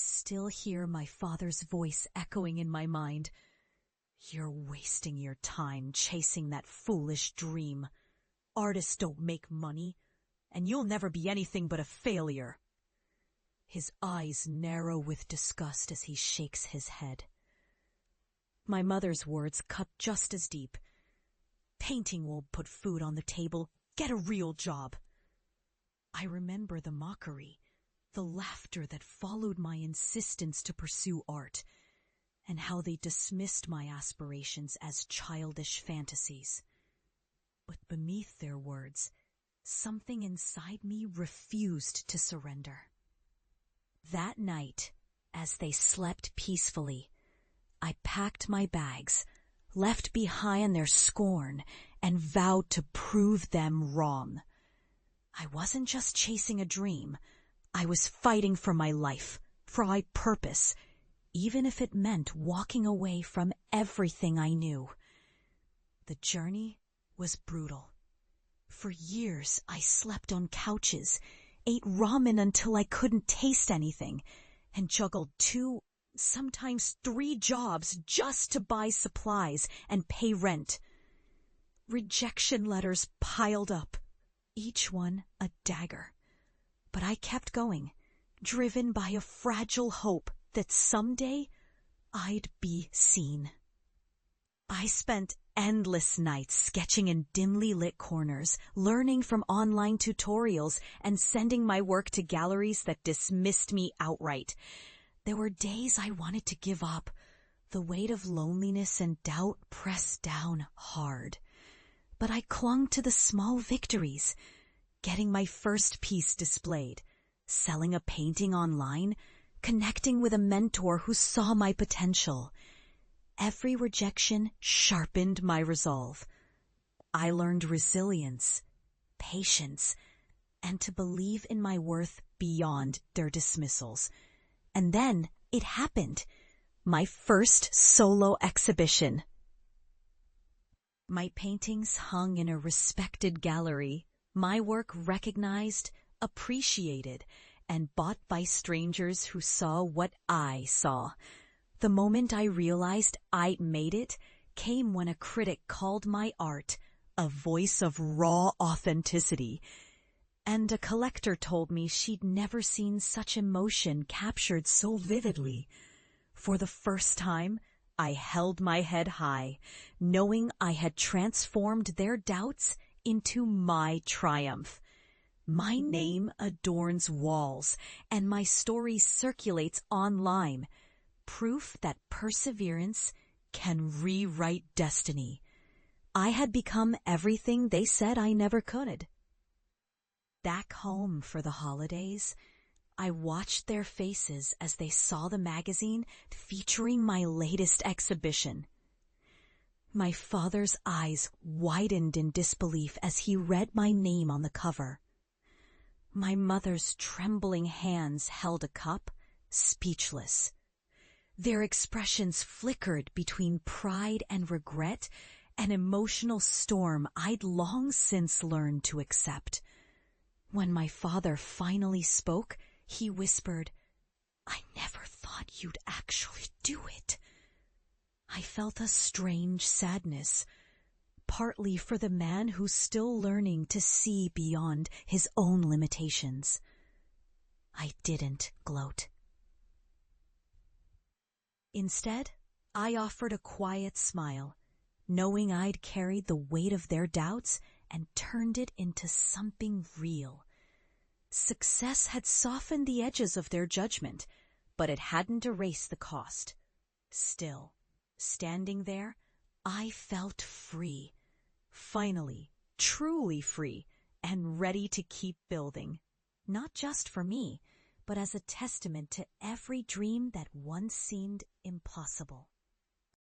still hear my father's voice echoing in my mind. "You're wasting your time chasing that foolish dream. Artists don't make money, and you'll never be anything but a failure." His eyes narrow with disgust as he shakes his head. My mother's words cut just as deep. "Painting won't put food on the table. Get a real job." I remember the mockery, the laughter that followed my insistence to pursue art, and how they dismissed my aspirations as childish fantasies. But beneath their words, something inside me refused to surrender. That night, as they slept peacefully, I packed my bags, left behind their scorn, and vowed to prove them wrong. I wasn't just chasing a dream. I was fighting for my life, for my purpose, even if it meant walking away from everything I knew. The journey was brutal. For years, I slept on couches, ate ramen until I couldn't taste anything, and juggled 2, sometimes 3 jobs just to buy supplies and pay rent. Rejection letters piled up, each one a dagger. But I kept going, driven by a fragile hope that someday I'd be seen. I spent endless nights sketching in dimly lit corners, learning from online tutorials, and sending my work to galleries that dismissed me outright. There were days I wanted to give up. The weight of loneliness and doubt pressed down hard. But I clung to the small victories, getting my first piece displayed, selling a painting online, connecting with a mentor who saw my potential. Every rejection sharpened my resolve. I learned resilience, patience, and to believe in my worth beyond their dismissals. And then it happened. My first solo exhibition. My paintings hung in a respected gallery, my work recognized, appreciated, and bought by strangers who saw what I saw. The moment I realized I made it came when a critic called my art a voice of raw authenticity. And a collector told me she'd never seen such emotion captured so vividly. For the first time, I held my head high, knowing I had transformed their doubts into my triumph. My name adorns walls, and my story circulates online, proof that perseverance can rewrite destiny. I had become everything they said I never could. Back home for the holidays, I watched their faces as they saw the magazine featuring my latest exhibition. My father's eyes widened in disbelief as he read my name on the cover. My mother's trembling hands held a cup, speechless. Their expressions flickered between pride and regret, an emotional storm I'd long since learned to accept. When my father finally spoke, he whispered, "I never thought you'd actually do it." I felt a strange sadness, partly for the man who's still learning to see beyond his own limitations. I didn't gloat. Instead, I offered a quiet smile, knowing I'd carried the weight of their doubts and turned it into something real. Success had softened the edges of their judgment, but it hadn't erased the cost. Still, standing there, I felt free. Finally, truly free, and ready to keep building. Not just for me, but as a testament to every dream that once seemed impossible.